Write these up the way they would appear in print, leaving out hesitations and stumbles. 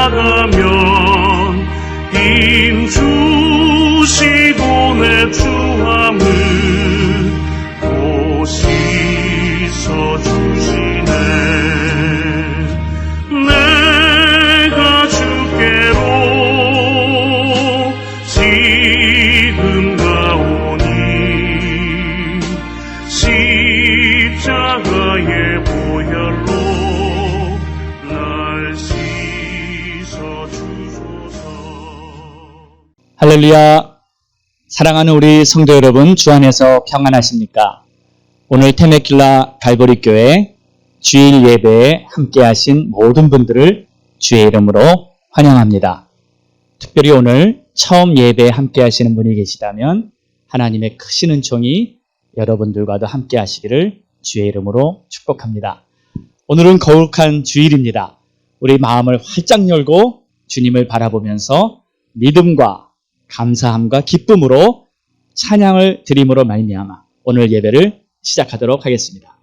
나가면 힘 주시고 내 주함을 또 씻어주시네. 내가 주께로 지금 가오니 십자가의 보혈로 날 씻어주소서. 할렐루야. 사랑하는 우리 성도 여러분, 주 안에서 평안하십니까? 오늘 테메킬라 갈보리 교회 주일 예배에 함께 하신 모든 분들을 주의 이름으로 환영합니다. 특별히 오늘 처음 예배에 함께 하시는 분이 계시다면 하나님의 크신 은총이 여러분들과도 함께 하시기를 주의 이름으로 축복합니다. 오늘은 거룩한 주일입니다. 우리 마음을 활짝 열고 주님을 바라보면서 믿음과 감사함과 기쁨으로 찬양을 드림으로 말미암아 오늘 예배를 시작하도록 하겠습니다.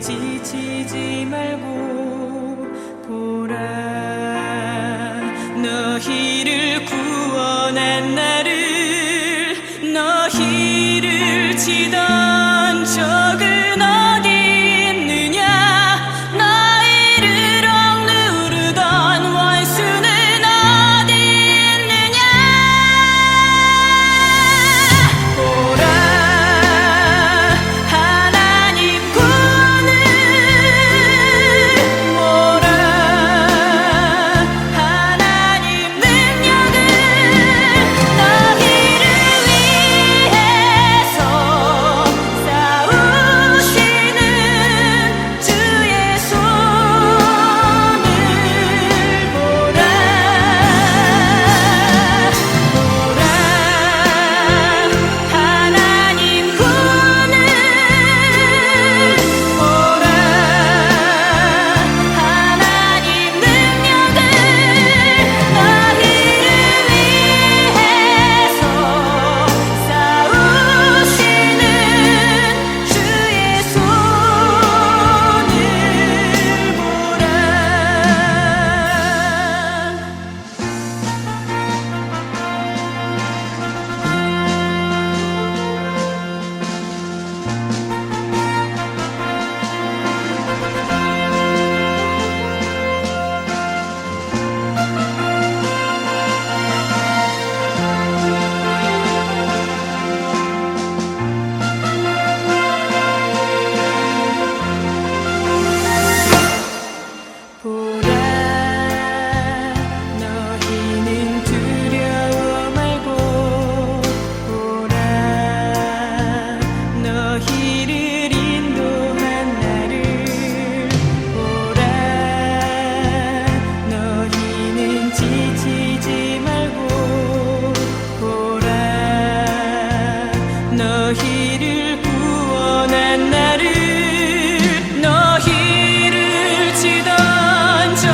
지치지 말고 보라. 너희를 구원한 나를, 너희를 치던 적은 어디 있느냐. 너희를 억누르던 원수는 어디 있느냐. 보라, 하나님 구원을 보라. 하나님 능력을 너희를 위해서 싸우시는 주의 손을 보라. 보라, 하나님 구원을 보라. 하나님 능력을 너희를 위해서 싸우시는 주의 손을 보라. 보라, 너희는 두려워 말고 보라. 너희를 인도한 나를 보라. 너희는 지치지 말고 보라. 너희를 구원한 나를, 너희를 치던 적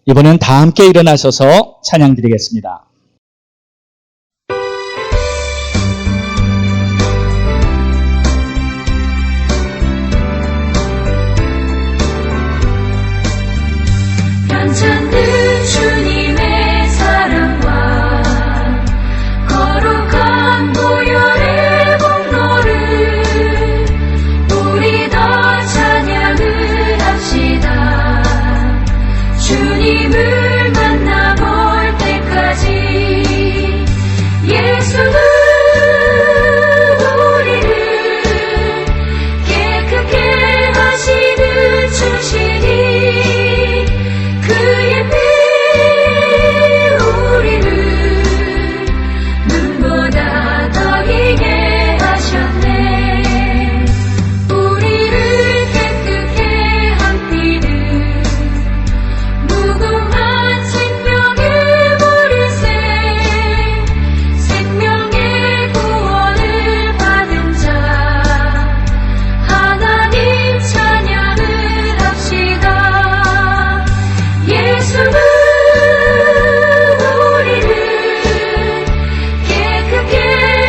이번엔 다 함께 일어나셔서 찬양 드리겠습니다. 편찮는 주님의 사랑과 거룩한 보혈의 공로를 우리 더 찬양을 합시다. 주님을 만나볼 때까지 예수는 우리를 깨끗게 하시는 주시니 그의 피 우리를 눈보다 더 희게 하셨네. 우리를 깨끗게 한 피는 무궁한 생명의 보리새 생명의 구원을 받은 자 하나님 찬양을 합시다. 예수는 우리를 깨끗게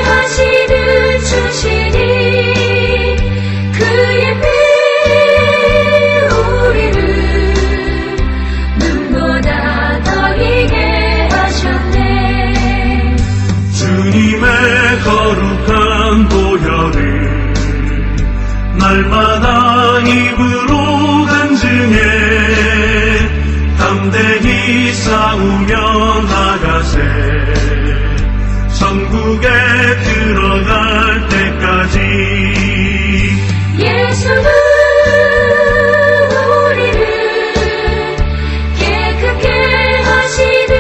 하시는 주시니 그의 피 우리를 눈보다 더 희게 하셨네. 주님의 거룩한 보혈을 날마다 입으로 간증해 담대히 싸우며 나가세. 천국에 들어갈 때까지 예수는 우리를 깨끗게 하시는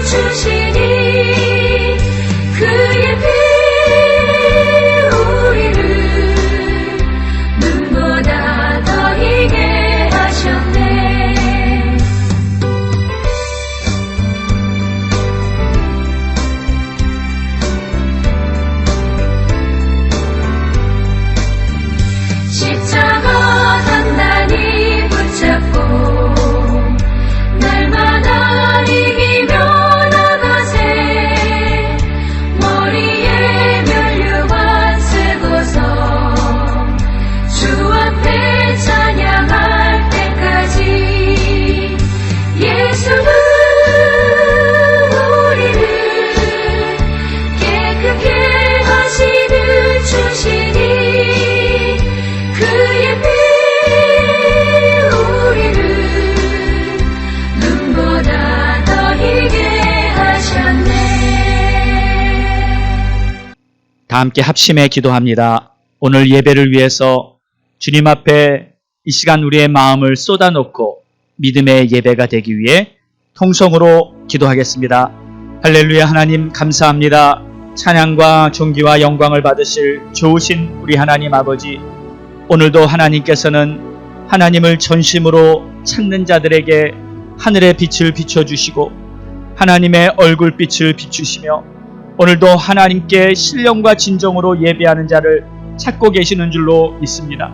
주시니 그의 피 우리를 눈보다 더 희게 하셨네. 십자가 단단히 붙잡고 날마다 이기며 나가세. 머리에 면류관 쓰고서 주 앞에 찬양할 때까지 예수는 우리를 깨끗게 하시는 주시니 그의 피 우리를 눈보다 더 희게 하셨네. 다 함께 합심해 기도합니다. 오늘 예배를 위해서 주님 앞에 이 시간 우리의 마음을 쏟아놓고 믿음의 예배가 되기 위해 통성으로 기도하겠습니다. 할렐루야. 하나님 감사합니다. 찬양과 존귀와 영광을 받으실 좋으신 우리 하나님 아버지, 오늘도 하나님께서는 하나님을 전심으로 찾는 자들에게 하늘의 빛을 비춰주시고 하나님의 얼굴빛을 비추시며 오늘도 하나님께 신령과 진정으로 예배하는 자를 찾고 계시는 줄로 믿습니다.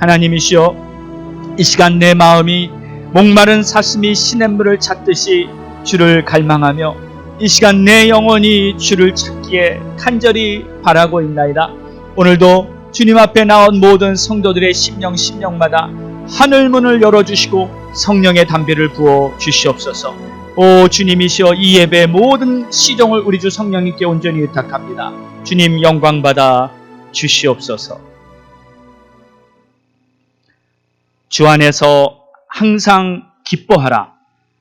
하나님이시여, 이 시간 내 마음이 목마른 사슴이 시냇물을 찾듯이 주를 갈망하며 이 시간 내 영혼이 주를 찾기에 간절히 바라고 있나이다. 오늘도 주님 앞에 나온 모든 성도들의 심령마다 하늘문을 열어주시고 성령의 담비를 부어 주시옵소서. 오 주님이시여, 이 예배의 모든 시종을 우리 주 성령님께 온전히 의탁합니다. 주님 영광받아 주시옵소서. 주 안에서 항상 기뻐하라.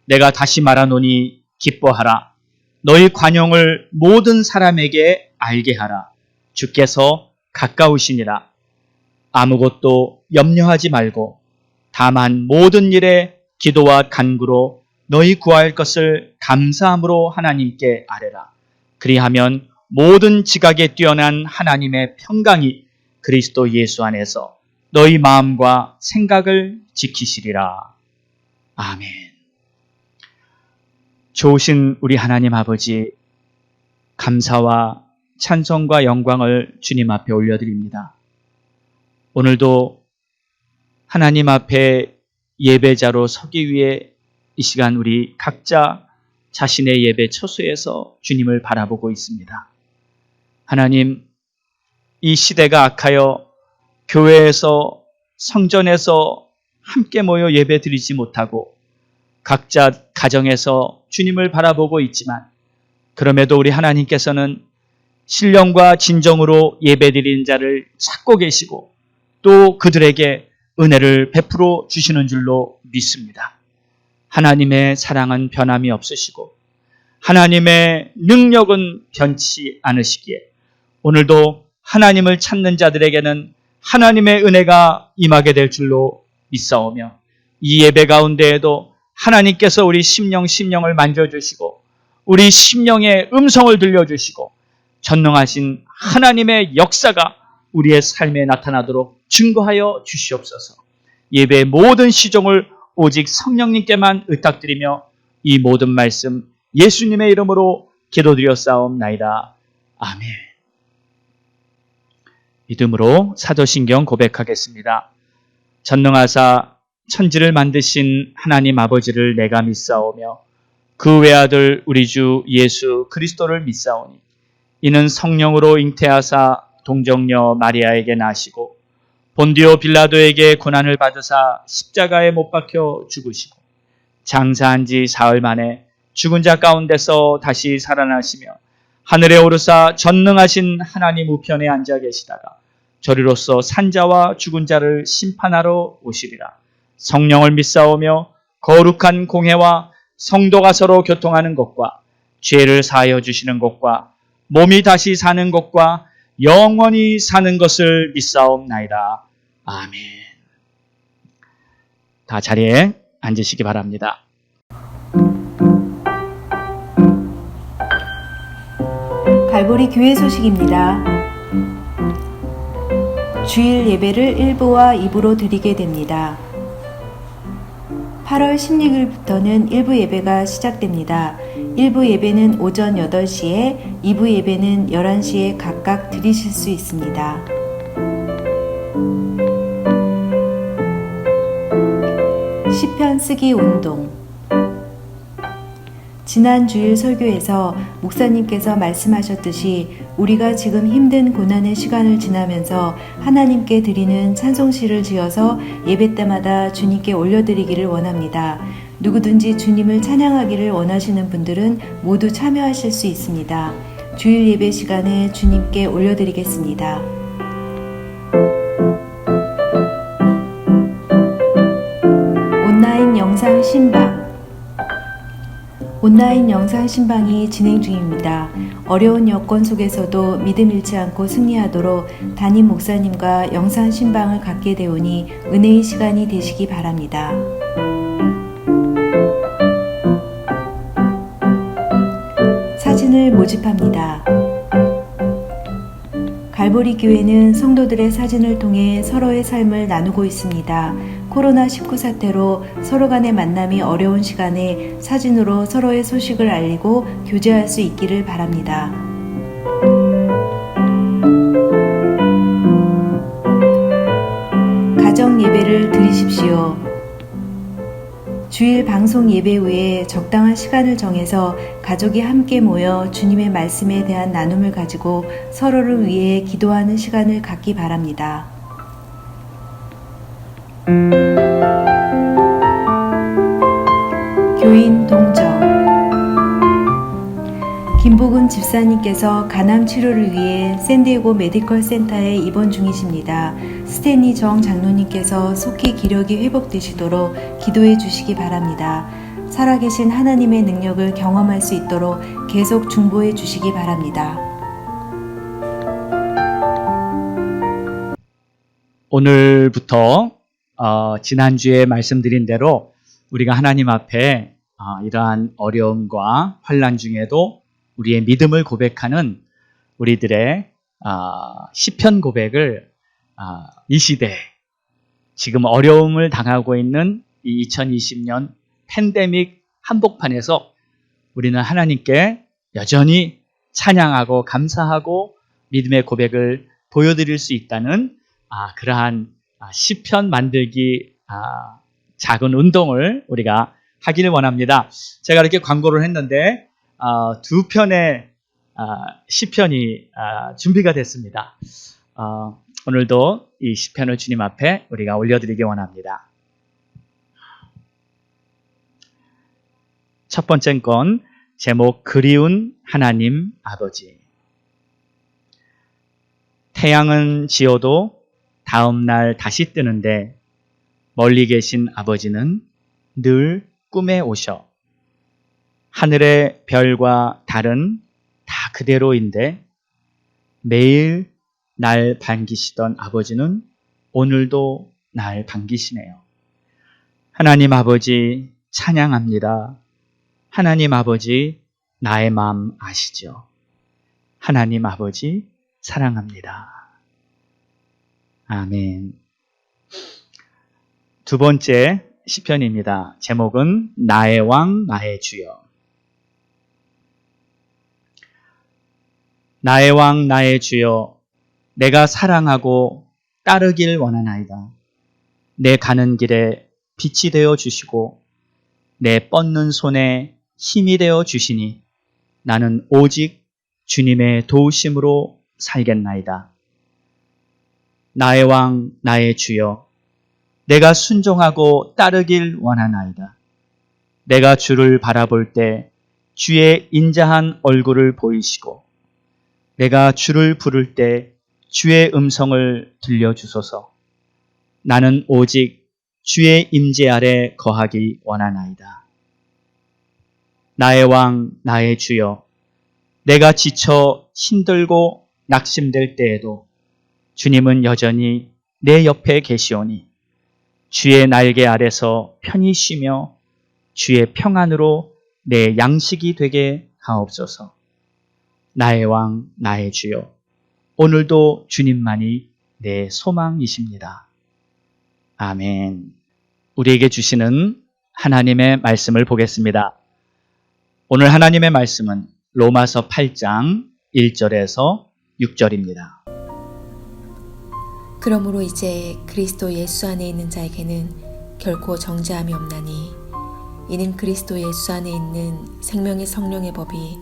내가 다시 말하노니 기뻐하라. 너희 관용을 모든 사람에게 알게 하라. 주께서 가까우시니라. 아무것도 염려하지 말고 다만 모든 일에 기도와 간구로 너희 구할 것을 감사함으로 하나님께 아뢰라. 그리하면 모든 지각에 뛰어난 하나님의 평강이 그리스도 예수 안에서 너희 마음과 생각을 지키시리라. 아멘. 좋으신 우리 하나님 아버지, 감사와 찬송과 영광을 주님 앞에 올려드립니다. 오늘도 하나님 앞에 예배자로 서기 위해 이 시간 우리 각자 자신의 예배 처소에서 주님을 바라보고 있습니다. 하나님, 이 시대가 악하여 교회에서 성전에서 함께 모여 예배 드리지 못하고 각자 가정에서 주님을 바라보고 있지만 그럼에도 우리 하나님께서는 신령과 진정으로 예배 드리는 자를 찾고 계시고 또 그들에게 은혜를 베풀어 주시는 줄로 믿습니다. 하나님의 사랑은 변함이 없으시고 하나님의 능력은 변치 않으시기에 오늘도 하나님을 찾는 자들에게는 하나님의 은혜가 임하게 될 줄로 믿사오며 이 예배 가운데에도 하나님께서 우리 심령을 만져주시고 우리 심령의 음성을 들려주시고 전능하신 하나님의 역사가 우리의 삶에 나타나도록 증거하여 주시옵소서. 예배의 모든 시종을 오직 성령님께만 의탁드리며 이 모든 말씀 예수님의 이름으로 기도드렸사옵나이다. 아멘. 믿음으로 사도신경 고백하겠습니다. 전능하사 천지를 만드신 하나님 아버지를 내가 믿사오며 그 외아들 우리 주 예수 그리스도를 믿사오니 이는 성령으로 잉태하사 동정녀 마리아에게 나시고 본디오 빌라도에게 고난을 받으사 십자가에 못 박혀 죽으시고 장사한 지 사흘 만에 죽은 자 가운데서 다시 살아나시며 하늘에 오르사 전능하신 하나님 우편에 앉아 계시다가 저리로서 산자와 죽은 자를 심판하러 오시리라. 성령을 믿사오며 거룩한 공회와 성도가 서로 교통하는 것과 죄를 사하여 주시는 것과 몸이 다시 사는 것과 영원히 사는 것을 믿사옵나이다. 아멘. 다 자리에 앉으시기 바랍니다. 갈보리 교회 소식입니다. 주일 예배를 1부와 2부로 드리게 됩니다. 8월 16일부터는 1부 예배가 시작됩니다. 1부 예배는 오전 8시에, 2부 예배는 11시에 각각 드리실 수 있습니다. 시편 쓰기 운동. 지난 주일 설교에서 목사님께서 말씀하셨듯이 우리가 지금 힘든 고난의 시간을 지나면서 하나님께 드리는 찬송시를 지어서 예배 때마다 주님께 올려드리기를 원합니다. 누구든지 주님을 찬양하기를 원하시는 분들은 모두 참여하실 수 있습니다. 주일 예배 시간에 주님께 올려드리겠습니다. 온라인 영상 신방. 온라인 영상 신방이 진행 중입니다. 어려운 여건 속에서도 믿음 잃지 않고 승리하도록 담임 목사님과 영상 신방을 갖게 되오니 은혜의 시간이 되시기 바랍니다. 사진을 모집합니다. 갈보리 교회는 성도들의 사진을 통해 서로의 삶을 나누고 있습니다. 코로나19 사태로 서로 간의 만남이 어려운 시간에 사진으로 서로의 소식을 알리고 교제할 수 있기를 바랍니다. 가정 예배를 드리십시오. 주일 방송 예배 후에 적당한 시간을 정해서 가족이 함께 모여 주님의 말씀에 대한 나눔을 가지고 서로를 위해 기도하는 시간을 갖기 바랍니다. 교인 동정. 김복은 집사님께서 간암 치료를 위해 샌디에고 메디컬 센터에 입원 중이십니다. 스탠리 정 장로님께서 속히 기력이 회복되시도록 기도해 주시기 바랍니다. 살아계신 하나님의 능력을 경험할 수 있도록 계속 중보해 주시기 바랍니다. 오늘부터 지난주에 말씀드린 대로 우리가 하나님 앞에 이러한 어려움과 환난 중에도 우리의 믿음을 고백하는 우리들의 시편 고백을 이 시대 지금 어려움을 당하고 있는 이 2020년 팬데믹 한복판에서 우리는 하나님께 여전히 찬양하고 감사하고 믿음의 고백을 보여드릴 수 있다는 그러한 시편 만들기 작은 운동을 우리가 하기를 원합니다. 제가 이렇게 광고를 했는데 두 편의 시편이 준비가 됐습니다. 오늘도 이 시편을 주님 앞에 우리가 올려드리기 원합니다. 첫 번째 건 제목 그리운 하나님 아버지. 태양은 지어도 다음 날 다시 뜨는데 멀리 계신 아버지는 늘 꿈에 오셔. 하늘의 별과 달은 다 그대로인데 매일 날 반기시던 아버지는 오늘도 날 반기시네요. 하나님 아버지 찬양합니다. 하나님 아버지 나의 마음 아시죠? 하나님 아버지 사랑합니다. 아멘. 두 번째 시편입니다. 제목은 나의 왕 나의 주여. 나의 왕 나의 주여, 내가 사랑하고 따르길 원하나이다. 내 가는 길에 빛이 되어 주시고 내 뻗는 손에 힘이 되어 주시니 나는 오직 주님의 도우심으로 살겠나이다. 나의 왕 나의 주여, 내가 순종하고 따르길 원하나이다. 내가 주를 바라볼 때 주의 인자한 얼굴을 보이시고 내가 주를 부를 때 주의 음성을 들려주소서. 나는 오직 주의 임재 아래 거하기 원하나이다. 나의 왕 나의 주여, 내가 지쳐 힘들고 낙심될 때에도 주님은 여전히 내 옆에 계시오니 주의 날개 아래서 편히 쉬며 주의 평안으로 내 양식이 되게 하옵소서. 나의 왕 나의 주여, 오늘도 주님만이 내 소망이십니다. 아멘. 우리에게 주시는 하나님의 말씀을 보겠습니다. 오늘 하나님의 말씀은 로마서 8장 1절에서 6절입니다. 그러므로 이제 그리스도 예수 안에 있는 자에게는 결코 정죄함이 없나니 이는 그리스도 예수 안에 있는 생명의 성령의 법이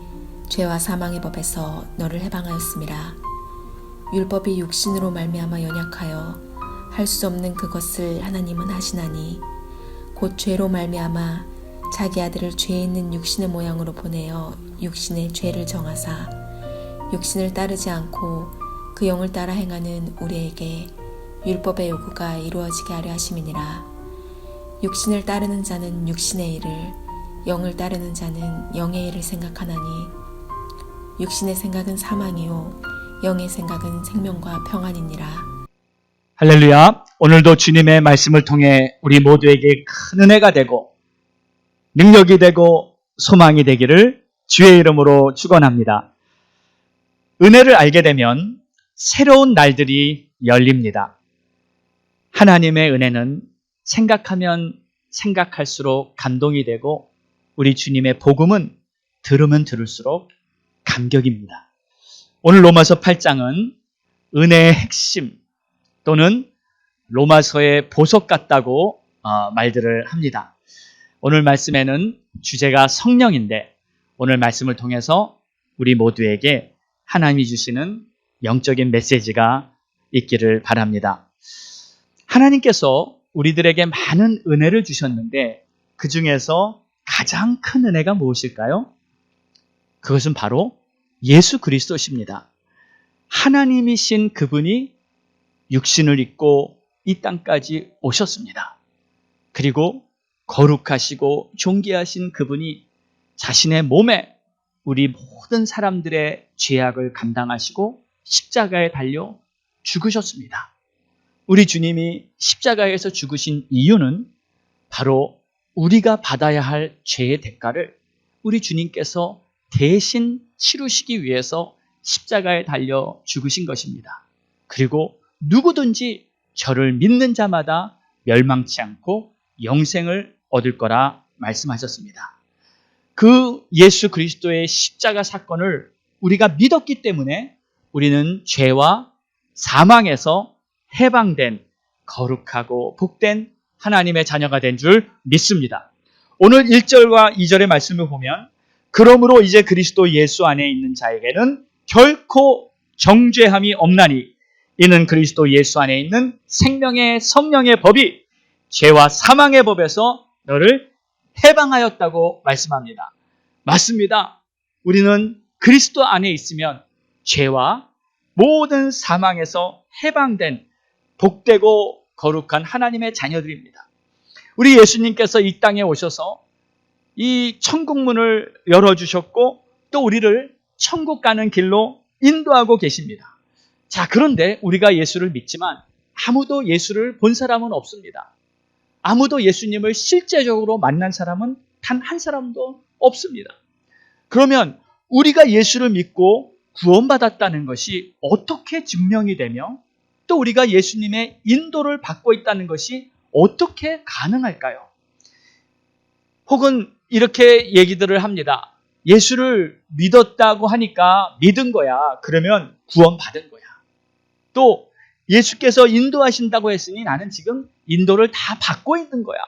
죄와 사망의 법에서 너를 해방하였음이라. 율법이 육신으로 말미암아 연약하여 할 수 없는 그것을 하나님은 하시나니 곧 죄로 말미암아 자기 아들을 죄 있는 육신의 모양으로 보내어 육신의 죄를 정하사 육신을 따르지 않고 그 영을 따라 행하는 우리에게 율법의 요구가 이루어지게 하려 하심이니라. 육신을 따르는 자는 육신의 일을, 영을 따르는 자는 영의 일을 생각하나니 육신의 생각은 사망이요 영의 생각은 생명과 평안이니라. 할렐루야. 오늘도 주님의 말씀을 통해 우리 모두에게 큰 은혜가 되고 능력이 되고 소망이 되기를 주의 이름으로 축원합니다. 은혜를 알게 되면 새로운 날들이 열립니다. 하나님의 은혜는 생각하면 생각할수록 감동이 되고 우리 주님의 복음은 들으면 들을수록 감격입니다. 오늘 로마서 8장은 은혜의 핵심 또는 로마서의 보석 같다고 말들을 합니다. 오늘 말씀에는 주제가 성령인데 오늘 말씀을 통해서 우리 모두에게 하나님이 주시는 영적인 메시지가 있기를 바랍니다. 하나님께서 우리들에게 많은 은혜를 주셨는데 그 중에서 가장 큰 은혜가 무엇일까요? 그것은 바로 예수 그리스도십니다. 하나님이신 그분이 육신을 입고 이 땅까지 오셨습니다. 그리고 거룩하시고 존귀하신 그분이 자신의 몸에 우리 모든 사람들의 죄악을 감당하시고 십자가에 달려 죽으셨습니다. 우리 주님이 십자가에서 죽으신 이유는 바로 우리가 받아야 할 죄의 대가를 우리 주님께서 대신 치르시기 위해서 십자가에 달려 죽으신 것입니다. 그리고 누구든지 저를 믿는 자마다 멸망치 않고 영생을 얻을 거라 말씀하셨습니다. 그 예수 그리스도의 십자가 사건을 우리가 믿었기 때문에 우리는 죄와 사망에서 해방된 거룩하고 복된 하나님의 자녀가 된 줄 믿습니다. 오늘 1절과 2절의 말씀을 보면 그러므로 이제 그리스도 예수 안에 있는 자에게는 결코 정죄함이 없나니 이는 그리스도 예수 안에 있는 생명의 성령의 법이 죄와 사망의 법에서 너를 해방하였다고 말씀합니다. 맞습니다. 우리는 그리스도 안에 있으면 죄와 모든 사망에서 해방된 복되고 거룩한 하나님의 자녀들입니다. 우리 예수님께서 이 땅에 오셔서 이 천국문을 열어주셨고 또 우리를 천국 가는 길로 인도하고 계십니다. 자, 그런데 우리가 예수를 믿지만 아무도 예수를 본 사람은 없습니다. 아무도 예수님을 실제적으로 만난 사람은 단 한 사람도 없습니다. 그러면 우리가 예수를 믿고 구원받았다는 것이 어떻게 증명이 되며 또 우리가 예수님의 인도를 받고 있다는 것이 어떻게 가능할까요? 혹은 이렇게 얘기들을 합니다. 예수를 믿었다고 하니까 믿은 거야. 그러면 구원받은 거야. 또 예수께서 인도하신다고 했으니 나는 지금 인도를 다 받고 있는 거야.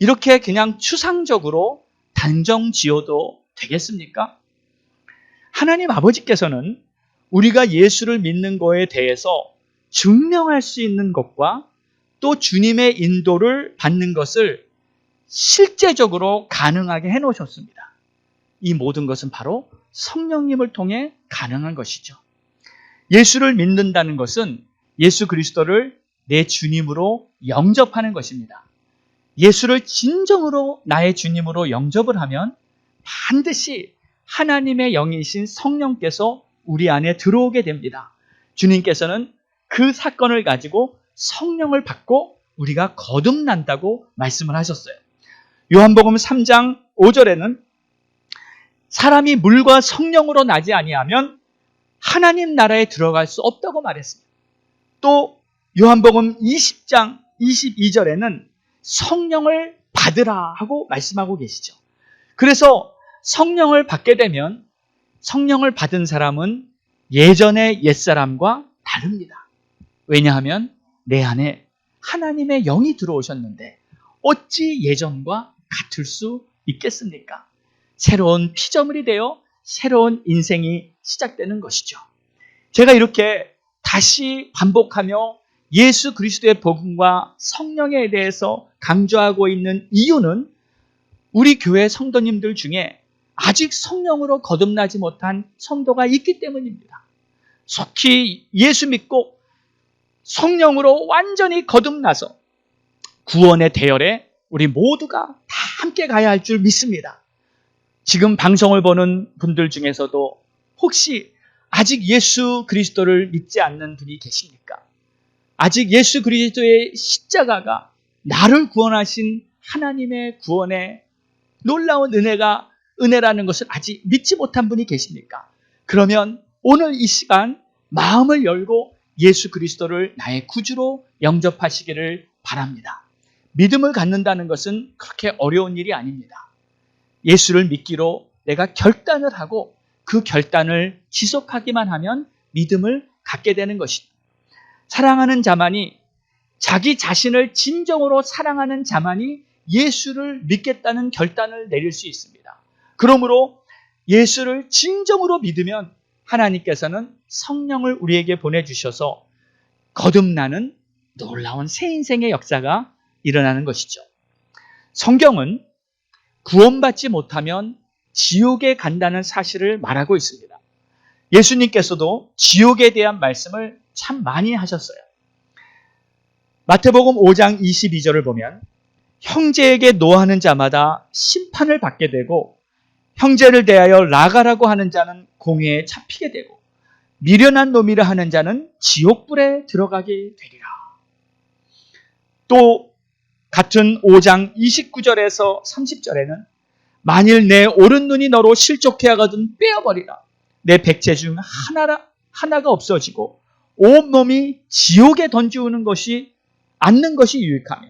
이렇게 그냥 추상적으로 단정 지어도 되겠습니까? 하나님 아버지께서는 우리가 예수를 믿는 거에 대해서 증명할 수 있는 것과 또 주님의 인도를 받는 것을 실제적으로 가능하게 해놓으셨습니다. 이 모든 것은 바로 성령님을 통해 가능한 것이죠. 예수를 믿는다는 것은 예수 그리스도를 내 주님으로 영접하는 것입니다. 예수를 진정으로 나의 주님으로 영접을 하면 반드시 하나님의 영이신 성령께서 우리 안에 들어오게 됩니다. 주님께서는 그 사건을 가지고 성령을 받고 우리가 거듭난다고 말씀을 하셨어요. 요한복음 3장 5절에는 사람이 물과 성령으로 나지 아니하면 하나님 나라에 들어갈 수 없다고 말했습니다. 또 요한복음 20장 22절에는 성령을 받으라 하고 말씀하고 계시죠. 그래서 성령을 받게 되면 성령을 받은 사람은 예전의 옛사람과 다릅니다. 왜냐하면 내 안에 하나님의 영이 들어오셨는데 어찌 예전과 같을 수 있겠습니까? 새로운 피조물이 되어 새로운 인생이 시작되는 것이죠. 제가 이렇게 다시 반복하며 예수 그리스도의 복음과 성령에 대해서 강조하고 있는 이유는 우리 교회 성도님들 중에 아직 성령으로 거듭나지 못한 성도가 있기 때문입니다. 속히 예수 믿고 성령으로 완전히 거듭나서 구원의 대열에 우리 모두가 다 함께 가야 할 줄 믿습니다. 지금 방송을 보는 분들 중에서도 혹시 아직 예수 그리스도를 믿지 않는 분이 계십니까? 아직 예수 그리스도의 십자가가 나를 구원하신 하나님의 구원의 놀라운 은혜라는 것을 아직 믿지 못한 분이 계십니까? 그러면 오늘 이 시간 마음을 열고 예수 그리스도를 나의 구주로 영접하시기를 바랍니다. 믿음을 갖는다는 것은 그렇게 어려운 일이 아닙니다. 예수를 믿기로 내가 결단을 하고 그 결단을 지속하기만 하면 믿음을 갖게 되는 것입니다. 사랑하는 자만이 자기 자신을 진정으로 사랑하는 자만이 예수를 믿겠다는 결단을 내릴 수 있습니다. 그러므로 예수를 진정으로 믿으면 하나님께서는 성령을 우리에게 보내주셔서 거듭나는 놀라운 새 인생의 역사가 일어나는 것이죠. 성경은 구원받지 못하면 지옥에 간다는 사실을 말하고 있습니다. 예수님께서도 지옥에 대한 말씀을 참 많이 하셨어요. 마태복음 5장 22절을 보면 형제에게 노하는 자마다 심판을 받게 되고 형제를 대하여 나가라고 하는 자는 공회에 잡히게 되고 미련한 놈이라 하는 자는 지옥불에 들어가게 되리라. 또 같은 5장 29절에서 30절에는 만일 내 오른 눈이 너로 실족해 하거든 빼어버리라. 내 백체 중 하나가 없어지고 온몸이 지옥에 던지우는 것이 않는 것이 유익하며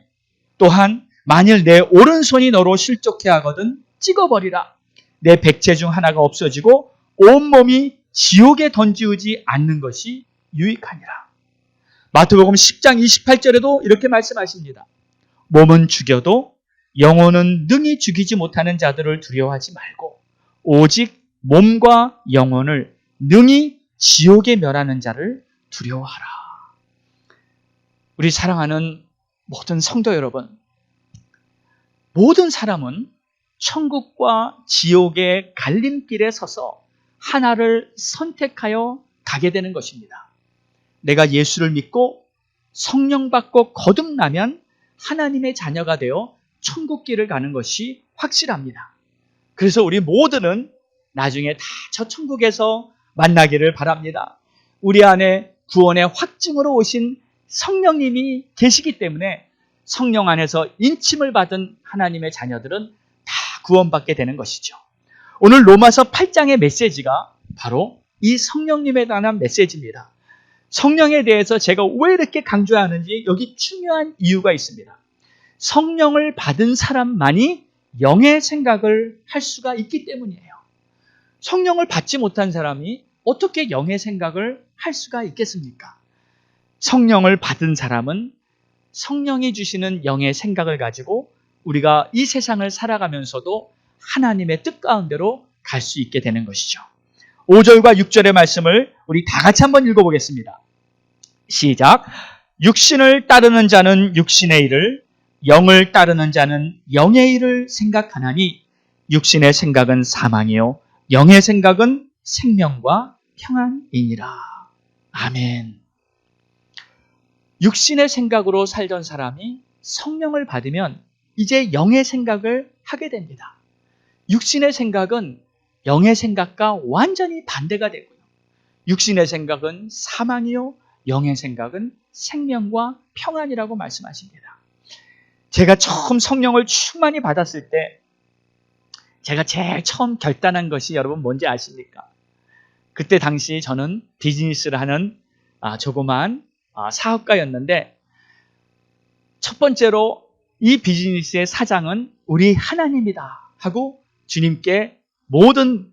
또한 만일 내 오른손이 너로 실족해 하거든 찍어버리라. 내 백체 중 하나가 없어지고 온몸이 지옥에 던지우지 않는 것이 유익하니라. 마태복음 10장 28절에도 이렇게 말씀하십니다. 몸은 죽여도 영혼은 능히 죽이지 못하는 자들을 두려워하지 말고 오직 몸과 영혼을 능히 지옥에 멸하는 자를 두려워하라. 우리 사랑하는 모든 성도 여러분, 모든 사람은 천국과 지옥의 갈림길에 서서 하나를 선택하여 가게 되는 것입니다. 내가 예수를 믿고 성령 받고 거듭나면 하나님의 자녀가 되어 천국길을 가는 것이 확실합니다. 그래서 우리 모두는 나중에 다 저 천국에서 만나기를 바랍니다. 우리 안에 구원의 확증으로 오신 성령님이 계시기 때문에 성령 안에서 인침을 받은 하나님의 자녀들은 다 구원받게 되는 것이죠. 오늘 로마서 8장의 메시지가 바로 이 성령님에 관한 메시지입니다. 성령에 대해서 제가 왜 이렇게 강조하는지 여기 중요한 이유가 있습니다. 성령을 받은 사람만이 영의 생각을 할 수가 있기 때문이에요. 성령을 받지 못한 사람이 어떻게 영의 생각을 할 수가 있겠습니까? 성령을 받은 사람은 성령이 주시는 영의 생각을 가지고 우리가 이 세상을 살아가면서도 하나님의 뜻 가운데로 갈 수 있게 되는 것이죠. 5절과 6절의 말씀을 우리 다 같이 한번 읽어보겠습니다. 시작. 육신을 따르는 자는 육신의 일을, 영을 따르는 자는 영의 일을 생각하나니 육신의 생각은 사망이요 영의 생각은 생명과 평안이니라. 아멘. 육신의 생각으로 살던 사람이 성령을 받으면 이제 영의 생각을 하게 됩니다. 육신의 생각은 영의 생각과 완전히 반대가 되고요. 육신의 생각은 사망이요 영의 생각은 생명과 평안이라고 말씀하십니다. 제가 처음 성령을 충만히 받았을 때 제가 제일 처음 결단한 것이 여러분 뭔지 아십니까? 그때 당시 저는 비즈니스를 하는 조그마한 사업가였는데 첫 번째로 이 비즈니스의 사장은 우리 하나님이다 하고 주님께 모든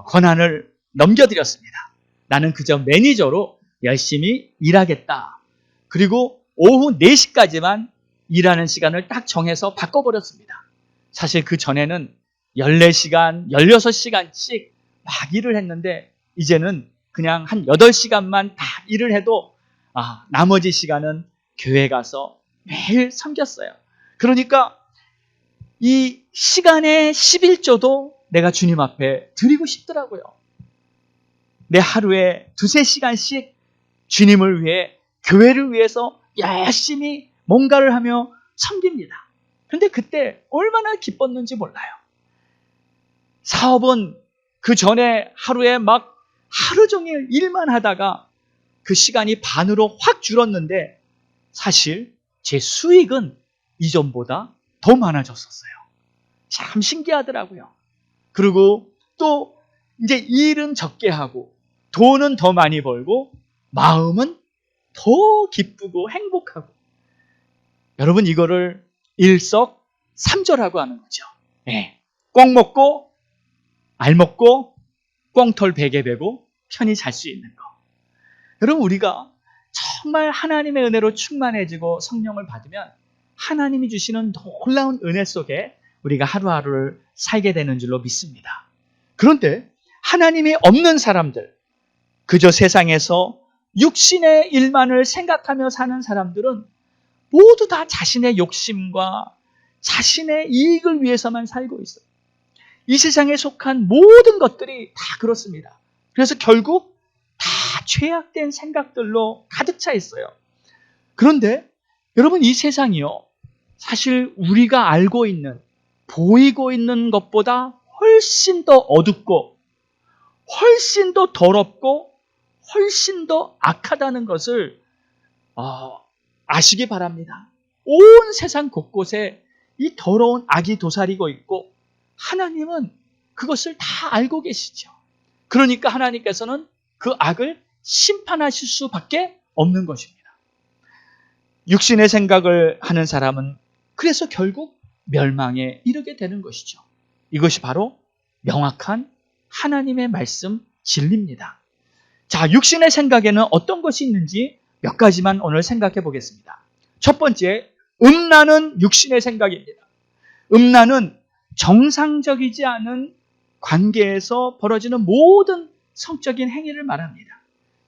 권한을 넘겨드렸습니다. 나는 그저 매니저로 열심히 일하겠다. 그리고 오후 4시까지만 일하는 시간을 딱 정해서 바꿔버렸습니다. 사실 그 전에는 14시간, 16시간씩 막 일을 했는데 이제는 그냥 한 8시간만 다 일을 해도 나머지 시간은 교회 가서 매일 섬겼어요. 그러니까 이 시간의 11조도 내가 주님 앞에 드리고 싶더라고요. 내 하루에 2-3시간씩 주님을 위해, 교회를 위해서 열심히 뭔가를 하며 섬깁니다. 그런데 그때 얼마나 기뻤는지 몰라요. 사업은 그 전에 하루에 막 하루 종일 일만 하다가 그 시간이 반으로 확 줄었는데 사실 제 수익은 이전보다 더 많아졌었어요. 참 신기하더라고요. 그리고 또 이제 일은 적게 하고 돈은 더 많이 벌고 마음은 더 기쁘고 행복하고, 여러분 이거를 일석삼조라고 하는 거죠. 네. 꽁 먹고 알 먹고 꽁털 베개 베고 편히 잘 수 있는 거. 여러분 우리가 정말 하나님의 은혜로 충만해지고 성령을 받으면 하나님이 주시는 놀라운 은혜 속에 우리가 하루하루를 살게 되는 줄로 믿습니다. 그런데 하나님이 없는 사람들, 그저 세상에서 육신의 일만을 생각하며 사는 사람들은 모두 다 자신의 욕심과 자신의 이익을 위해서만 살고 있어요. 이 세상에 속한 모든 것들이 다 그렇습니다. 그래서 결국 다 죄악된 생각들로 가득 차 있어요. 그런데 여러분 이 세상이요, 사실 우리가 알고 있는, 보이고 있는 것보다 훨씬 더 어둡고 훨씬 더 더럽고 훨씬 더 악하다는 것을 아시기 바랍니다. 온 세상 곳곳에 이 더러운 악이 도사리고 있고 하나님은 그것을 다 알고 계시죠. 그러니까 하나님께서는 그 악을 심판하실 수밖에 없는 것입니다. 육신의 생각을 하는 사람은 그래서 결국 멸망에 이르게 되는 것이죠. 이것이 바로 명확한 하나님의 말씀 진리입니다. 자, 육신의 생각에는 어떤 것이 있는지 몇 가지만 오늘 생각해 보겠습니다. 첫 번째, 음란한 육신의 생각입니다. 음란은 정상적이지 않은 관계에서 벌어지는 모든 성적인 행위를 말합니다.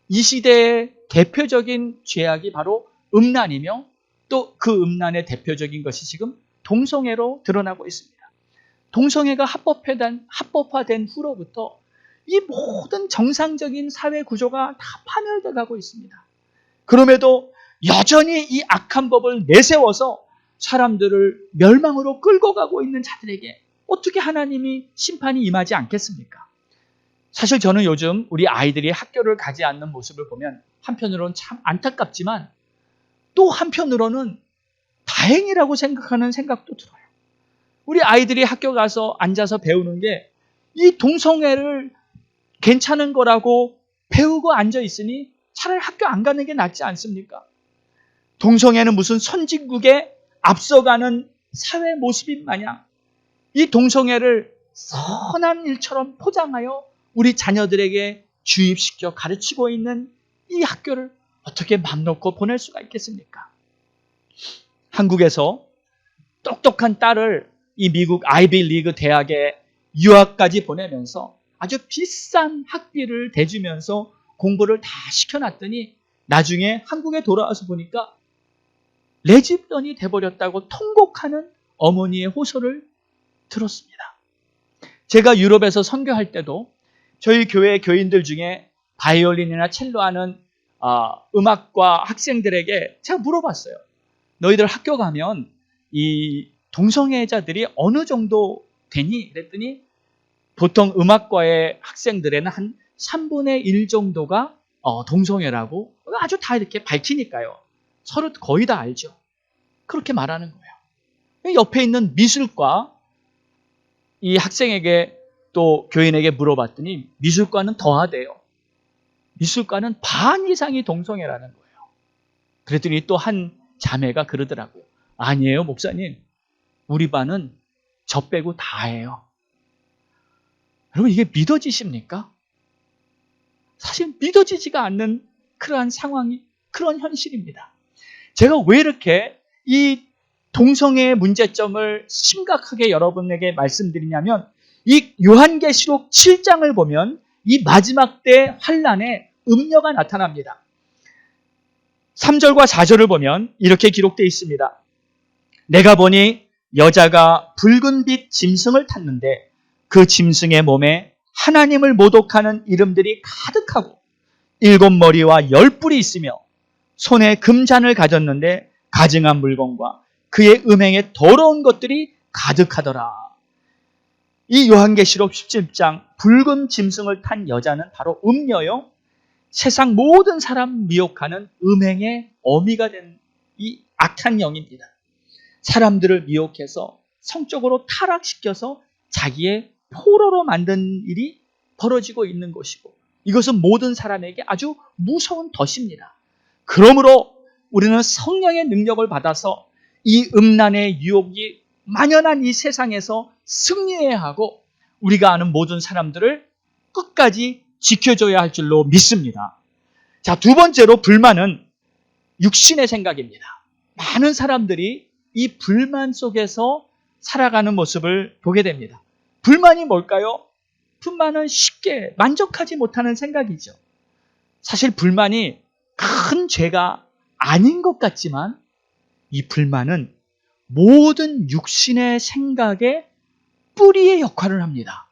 이 시대의 대표적인 죄악이 바로 음란이며 또 그 음란의 대표적인 것이 지금 동성애로 드러나고 있습니다. 동성애가 합법화된 후로부터 이 모든 정상적인 사회 구조가 다 파멸돼 가고 있습니다. 그럼에도 여전히 이 악한 법을 내세워서 사람들을 멸망으로 끌고 가고 있는 자들에게 어떻게 하나님이 심판이 임하지 않겠습니까? 사실 저는 요즘 우리 아이들이 학교를 가지 않는 모습을 보면 한편으로는 참 안타깝지만 또 한편으로는 다행이라고 생각하는 생각도 들어요. 우리 아이들이 학교 가서 앉아서 배우는 게 이 동성애를 괜찮은 거라고 배우고 앉아 있으니 차라리 학교 안 가는 게 낫지 않습니까? 동성애는 무슨 선진국에 앞서가는 사회 모습인 마냥 이 동성애를 선한 일처럼 포장하여 우리 자녀들에게 주입시켜 가르치고 있는 이 학교를 어떻게 맘 놓고 보낼 수가 있겠습니까? 한국에서 똑똑한 딸을 이 미국 아이비리그 대학에 유학까지 보내면서 아주 비싼 학비를 대주면서 공부를 다 시켜놨더니 나중에 한국에 돌아와서 보니까 레즈비언이 돼버렸다고 통곡하는 어머니의 호소를 들었습니다. 제가 유럽에서 선교할 때도 저희 교회 교인들 중에 바이올린이나 첼로 하는 음악과 학생들에게 제가 물어봤어요. 너희들 학교 가면 이 동성애자들이 어느 정도 되니? 그랬더니 보통 음악과의 학생들에는 한 3분의 1 정도가 동성애라고 아주 다 이렇게 밝히니까요. 서로 거의 다 알죠. 그렇게 말하는 거예요. 옆에 있는 미술과 이 학생에게 또 교인에게 물어봤더니 미술과는 더하대요. 미술과는 반 이상이 동성애라는 거예요. 그랬더니 또 한 자매가 그러더라고요. 아니에요, 목사님. 우리 반은 저 빼고 다예요. 여러분, 이게 믿어지십니까? 사실 믿어지지가 않는 그러한 상황이, 그런 현실입니다. 제가 왜 이렇게 이 동성애의 문제점을 심각하게 여러분에게 말씀드리냐면, 이 요한계시록 7장을 보면 이 마지막 때 환란에 음녀가 나타납니다. 3절과 4절을 보면 이렇게 기록되어 있습니다. 내가 보니 여자가 붉은 빛 짐승을 탔는데 그 짐승의 몸에 하나님을 모독하는 이름들이 가득하고 7머리와 10뿔이 있으며 손에 금잔을 가졌는데 가증한 물건과 그의 음행에 더러운 것들이 가득하더라. 이 요한계시록 17장 붉은 짐승을 탄 여자는 바로 음녀요. 세상 모든 사람 미혹하는 음행의 어미가 된 이 악한 영입니다. 사람들을 미혹해서 성적으로 타락시켜서 자기의 포로로 만든 일이 벌어지고 있는 것이고, 이것은 모든 사람에게 아주 무서운 덫입니다. 그러므로 우리는 성령의 능력을 받아서 이 음란의 유혹이 만연한 이 세상에서 승리해야 하고 우리가 아는 모든 사람들을 끝까지 지켜줘야 할 줄로 믿습니다. 자, 두 번째로 불만은 육신의 생각입니다. 많은 사람들이 이 불만 속에서 살아가는 모습을 보게 됩니다. 불만이 뭘까요? 불만은 쉽게 만족하지 못하는 생각이죠. 사실 불만이 큰 죄가 아닌 것 같지만 이 불만은 모든 육신의 생각의 뿌리의 역할을 합니다.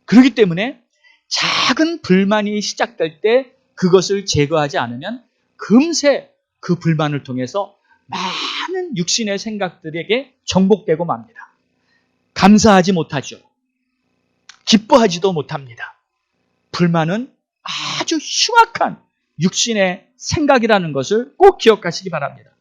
그렇기 때문에 작은 불만이 시작될 때 그것을 제거하지 않으면 금세 그 불만을 통해서 많은 육신의 생각들에게 정복되고 맙니다. 감사하지 못하죠. 기뻐하지도 못합니다. 불만은 아주 흉악한 육신의 생각이라는 것을 꼭 기억하시기 바랍니다.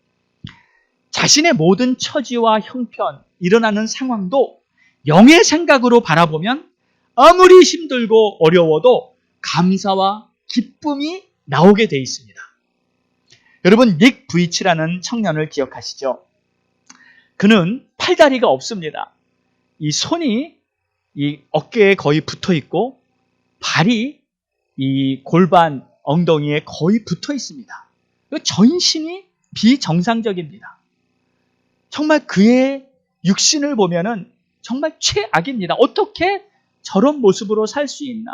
자신의 모든 처지와 형편, 일어나는 상황도 영의 생각으로 바라보면 아무리 힘들고 어려워도 감사와 기쁨이 나오게 돼 있습니다. 여러분, 닉 부이치라는 청년을 기억하시죠? 그는 팔다리가 없습니다. 이 손이 이 어깨에 거의 붙어 있고 발이 이 골반 엉덩이에 거의 붙어 있습니다. 전신이 비정상적입니다. 정말 그의 육신을 보면은 정말 최악입니다. 어떻게 저런 모습으로 살 수 있나?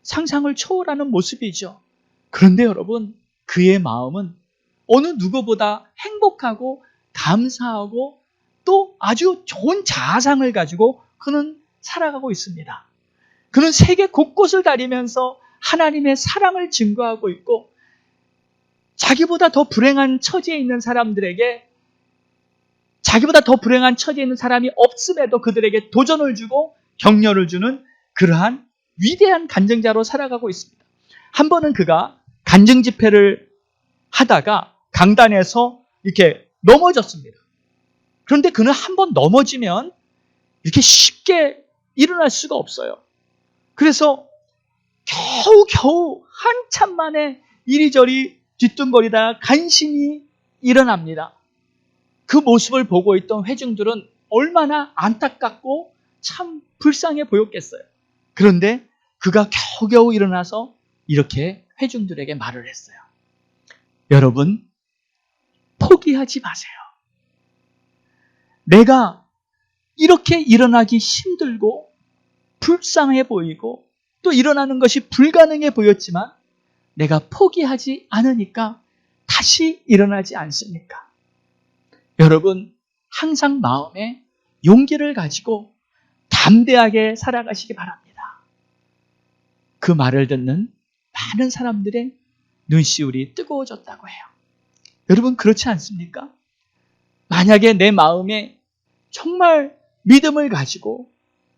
상상을 초월하는 모습이죠. 그런데 여러분, 그의 마음은 어느 누구보다 행복하고 감사하고 또 아주 좋은 자아상을 가지고 그는 살아가고 있습니다. 그는 세계 곳곳을 다니면서 하나님의 사랑을 증거하고 있고 자기보다 더 불행한 처지에 있는 사람들에게 자기보다 더 불행한 처지에 있는 사람이 없음에도 그들에게 도전을 주고 격려를 주는 그러한 위대한 간증자로 살아가고 있습니다. 한 번은 그가 간증 집회를 하다가 강단에서 이렇게 넘어졌습니다. 그런데 그는 한 번 넘어지면 이렇게 쉽게 일어날 수가 없어요. 그래서 겨우 한참 만에 이리저리 뒤뚱거리다가 간신히 일어납니다. 그 모습을 보고 있던 회중들은 얼마나 안타깝고 참 불쌍해 보였겠어요. 그런데 그가 겨우겨우 일어나서 이렇게 회중들에게 말을 했어요. 여러분, 포기하지 마세요. 내가 이렇게 일어나기 힘들고 불쌍해 보이고 또 일어나는 것이 불가능해 보였지만 내가 포기하지 않으니까 다시 일어나지 않습니까? 여러분, 항상 마음에 용기를 가지고 담대하게 살아가시기 바랍니다. 그 말을 듣는 많은 사람들의 눈시울이 뜨거워졌다고 해요. 여러분, 그렇지 않습니까? 만약에 내 마음에 정말 믿음을 가지고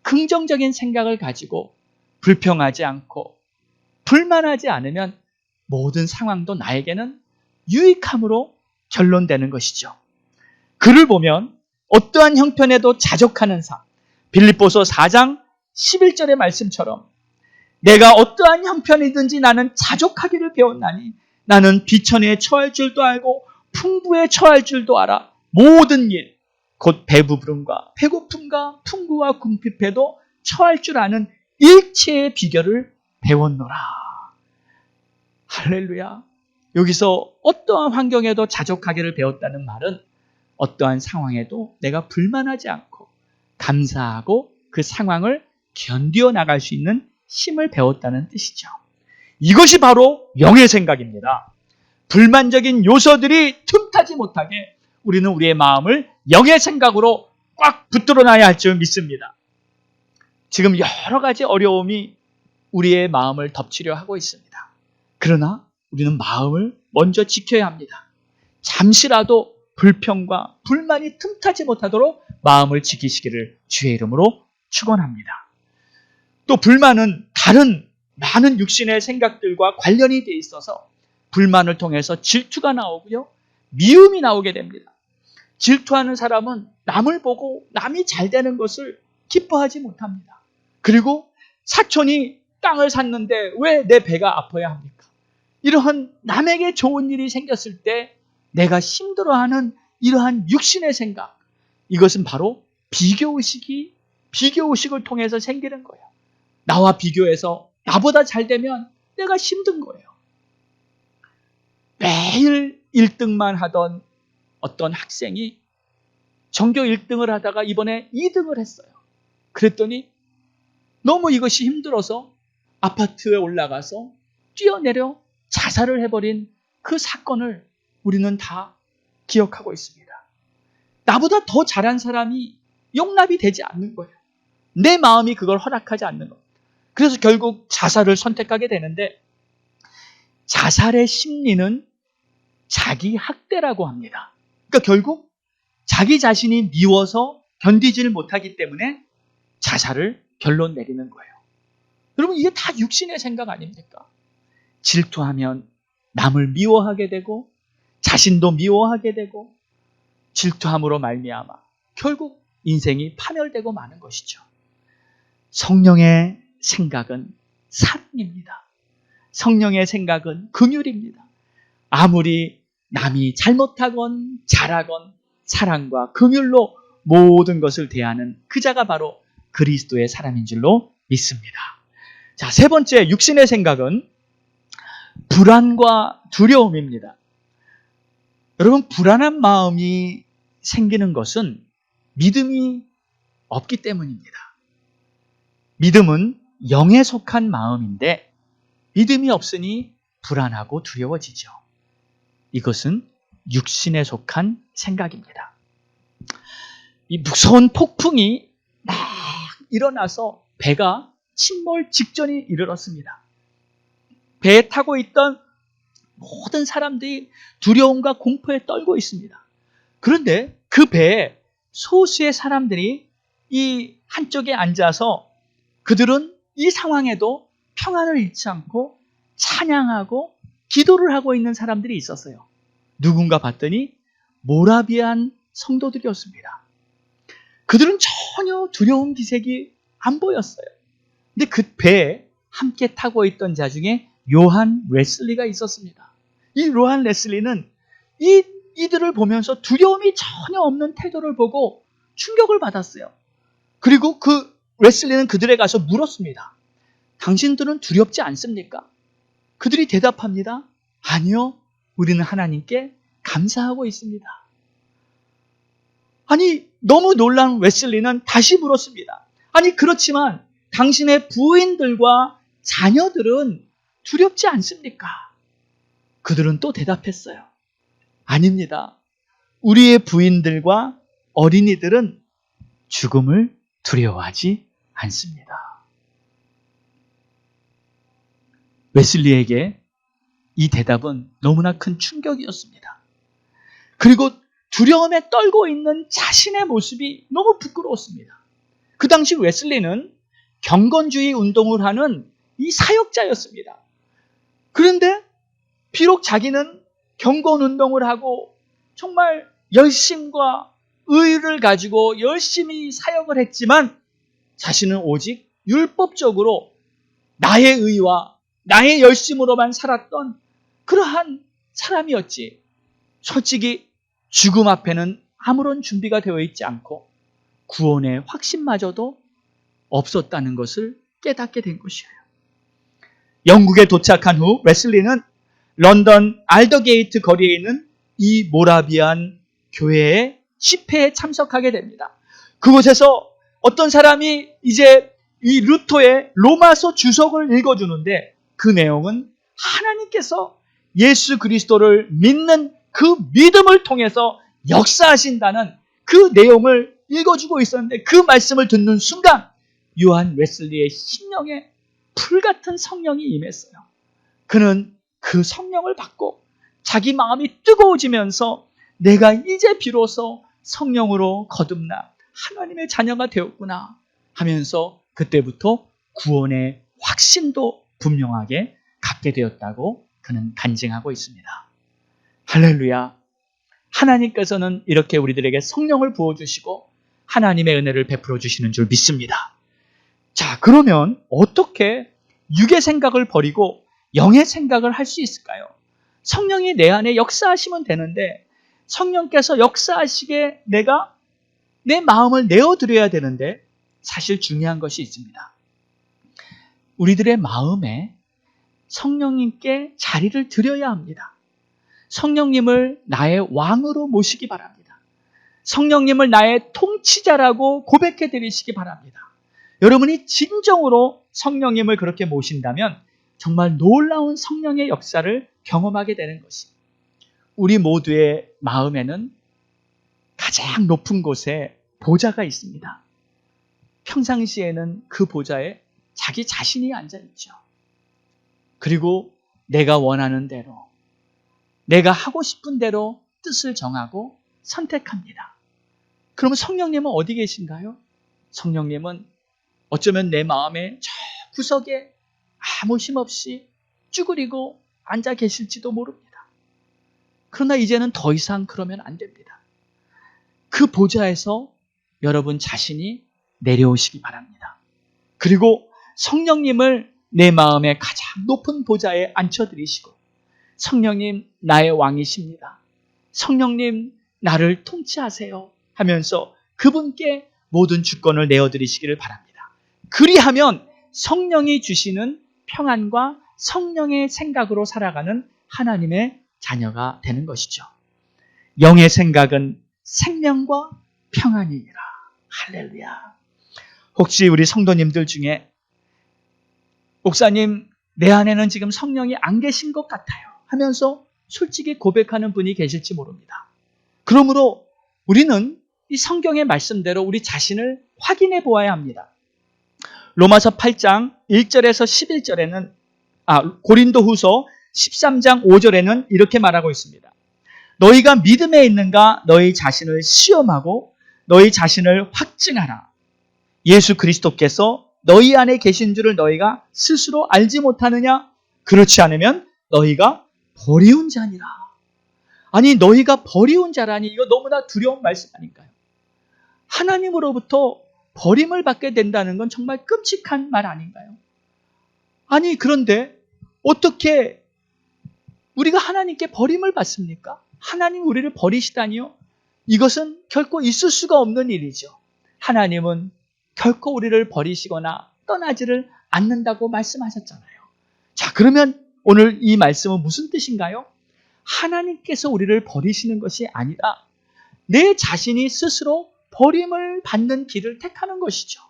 긍정적인 생각을 가지고 불평하지 않고 불만하지 않으면 모든 상황도 나에게는 유익함으로 결론되는 것이죠. 글을 보면 어떠한 형편에도 자족하는 삶, 빌립보서 4장 11절의 말씀처럼 내가 어떠한 형편이든지 나는 자족하기를 배웠나니 나는 비천에 처할 줄도 알고 풍부에 처할 줄도 알아. 모든 일, 곧 배부름과 배고픔과 풍부와 궁핍에도 처할 줄 아는 일체의 비결을 배웠노라. 할렐루야. 여기서 어떠한 환경에도 자족하기를 배웠다는 말은 어떠한 상황에도 내가 불만하지 않고 감사하고 그 상황을 견디어 나갈 수 있는 힘을 배웠다는 뜻이죠. 이것이 바로 영의 생각입니다. 불만적인 요소들이 틈타지 못하게 우리는 우리의 마음을 영의 생각으로 꽉 붙들어 놔야 할 줄 믿습니다. 지금 여러 가지 어려움이 우리의 마음을 덮치려 하고 있습니다. 그러나 우리는 마음을 먼저 지켜야 합니다. 잠시라도 불평과 불만이 틈타지 못하도록 마음을 지키시기를 주의 이름으로 축원합니다. 또 불만은 다른 많은 육신의 생각들과 관련이 돼 있어서 불만을 통해서 질투가 나오고요. 미움이 나오게 됩니다. 질투하는 사람은 남을 보고 남이 잘 되는 것을 기뻐하지 못합니다. 그리고 사촌이 땅을 샀는데 왜 내 배가 아파야 합니까? 이러한 남에게 좋은 일이 생겼을 때 내가 힘들어하는 이러한 육신의 생각, 이것은 바로 비교의식을 통해서 생기는 거예요. 나와 비교해서 나보다 잘 되면 내가 힘든 거예요. 매일 1등만 하던 어떤 학생이 전교 1등을 하다가 이번에 2등을 했어요. 그랬더니 너무 이것이 힘들어서 아파트에 올라가서 뛰어내려 자살을 해버린 그 사건을 우리는 다 기억하고 있습니다. 나보다 더 잘한 사람이 용납이 되지 않는 거예요. 내 마음이 그걸 허락하지 않는 거예요. 그래서 결국 자살을 선택하게 되는데 자살의 심리는 자기 학대라고 합니다. 그러니까 결국 자기 자신이 미워서 견디지를 못하기 때문에 자살을 결론 내리는 거예요. 여러분, 이게 다 육신의 생각 아닙니까? 질투하면 남을 미워하게 되고 자신도 미워하게 되고 질투함으로 말미암아 결국 인생이 파멸되고 마는 것이죠. 성령의 생각은 사랑입니다. 성령의 생각은 긍휼입니다. 아무리 남이 잘못하건 잘하건 사랑과 긍휼로 모든 것을 대하는 그 자가 바로 그리스도의 사람인 줄로 믿습니다. 자, 세 번째 육신의 생각은 불안과 두려움입니다. 여러분, 불안한 마음이 생기는 것은 믿음이 없기 때문입니다. 믿음은 영에 속한 마음인데 믿음이 없으니 불안하고 두려워지죠. 이것은 육신에 속한 생각입니다. 이 무서운 폭풍이 막 일어나서 배가 침몰 직전에 이르렀습니다. 배에 타고 있던 모든 사람들이 두려움과 공포에 떨고 있습니다. 그런데 그 배에 소수의 사람들이 이 한쪽에 앉아서 그들은 이 상황에도 평안을 잃지 않고 찬양하고 기도를 하고 있는 사람들이 있었어요. 누군가 봤더니 모라비안 성도들이었습니다. 그들은 전혀 두려운 기색이 안 보였어요. 근데 그 배에 함께 타고 있던 자 중에 요한 웨슬리가 있었습니다. 이 요한 웨슬리는 이들을 보면서 두려움이 전혀 없는 태도를 보고 충격을 받았어요. 그리고 그 웨슬리는 그들에 가서 물었습니다. 당신들은 두렵지 않습니까? 그들이 대답합니다. 아니요, 우리는 하나님께 감사하고 있습니다. 아니, 너무 놀란 웨슬리는 다시 물었습니다. 아니, 그렇지만 당신의 부인들과 자녀들은 두렵지 않습니까? 그들은 또 대답했어요. 아닙니다. 우리의 부인들과 어린이들은 죽음을 두려워하지 않습니다. 웨슬리에게 이 대답은 너무나 큰 충격이었습니다. 그리고 두려움에 떨고 있는 자신의 모습이 너무 부끄러웠습니다. 그 당시 웨슬리는 경건주의 운동을 하는 이 사역자였습니다. 그런데 비록 자기는 경건 운동을 하고 정말 열심과 의를 가지고 열심히 사역을 했지만 자신은 오직 율법적으로 나의 의와 나의 열심으로만 살았던 그러한 사람이었지. 솔직히 죽음 앞에는 아무런 준비가 되어 있지 않고 구원의 확신마저도 없었다는 것을 깨닫게 된 것이에요. 영국에 도착한 후 웨슬리는 런던 알더게이트 거리에 있는 이 모라비안 교회의 집회에 참석하게 됩니다. 그곳에서 어떤 사람이 이제 이 루터의 로마서 주석을 읽어주는데 그 내용은 하나님께서 예수 그리스도를 믿는 그 믿음을 통해서 역사하신다는 그 내용을 읽어주고 있었는데 그 말씀을 듣는 순간 요한 웨슬리의 심령에 불같은 성령이 임했어요. 그는 그 성령을 받고 자기 마음이 뜨거워지면서 내가 이제 비로소 성령으로 거듭나 하나님의 자녀가 되었구나 하면서 그때부터 구원의 확신도 분명하게 갖게 되었다고 그는 간증하고 있습니다. 할렐루야. 하나님께서는 이렇게 우리들에게 성령을 부어주시고 하나님의 은혜를 베풀어 주시는 줄 믿습니다. 자, 그러면 어떻게 육의 생각을 버리고 영의 생각을 할 수 있을까요? 성령이 내 안에 역사하시면 되는데 성령께서 역사하시게 내가 내 마음을 내어드려야 되는데 사실 중요한 것이 있습니다. 우리들의 마음에 성령님께 자리를 드려야 합니다. 성령님을 나의 왕으로 모시기 바랍니다. 성령님을 나의 통치자라고 고백해 드리시기 바랍니다. 여러분이 진정으로 성령님을 그렇게 모신다면 정말 놀라운 성령의 역사를 경험하게 되는 것이 우리 모두의 마음에는 가장 높은 곳에 보좌가 있습니다. 평상시에는 그 보좌에 자기 자신이 앉아있죠. 그리고 내가 원하는 대로 내가 하고 싶은 대로 뜻을 정하고 선택합니다. 그러면 성령님은 어디 계신가요? 성령님은 어쩌면 내 마음의 저 구석에 아무 힘없이 쭈그리고 앉아 계실지도 모릅니다. 그러나 이제는 더 이상 그러면 안 됩니다. 그 보좌에서 여러분 자신이 내려오시기 바랍니다. 그리고 성령님을 내 마음의 가장 높은 보좌에 앉혀드리시고 성령님 나의 왕이십니다. 성령님 나를 통치하세요 하면서 그분께 모든 주권을 내어드리시기를 바랍니다. 그리하면 성령이 주시는 평안과 성령의 생각으로 살아가는 하나님의 자녀가 되는 것이죠. 영의 생각은 생명과 평안이니라. 할렐루야. 혹시 우리 성도님들 중에 목사님, 내 안에는 지금 성령이 안 계신 것 같아요 하면서 솔직히 고백하는 분이 계실지 모릅니다. 그러므로 우리는 이 성경의 말씀대로 우리 자신을 확인해 보아야 합니다. 로마서 8장 1절에서 11절에는 고린도후서 13장 5절에는 이렇게 말하고 있습니다. 너희가 믿음에 있는가 너희 자신을 시험하고 너희 자신을 확증하라. 예수 그리스도께서 너희 안에 계신 줄을 너희가 스스로 알지 못하느냐? 그렇지 않으면 너희가 버리운 자니라. 아니, 너희가 버리운 자라니 이거 너무나 두려운 말씀 아닌가요? 하나님으로부터 버림을 받게 된다는 건 정말 끔찍한 말 아닌가요? 아니, 그런데 어떻게 우리가 하나님께 버림을 받습니까? 하나님 우리를 버리시다니요? 이것은 결코 있을 수가 없는 일이죠. 하나님은 결코 우리를 버리시거나 떠나지를 않는다고 말씀하셨잖아요. 자, 그러면 오늘 이 말씀은 무슨 뜻인가요? 하나님께서 우리를 버리시는 것이 아니라 내 자신이 스스로 버림을 받는 길을 택하는 것이죠.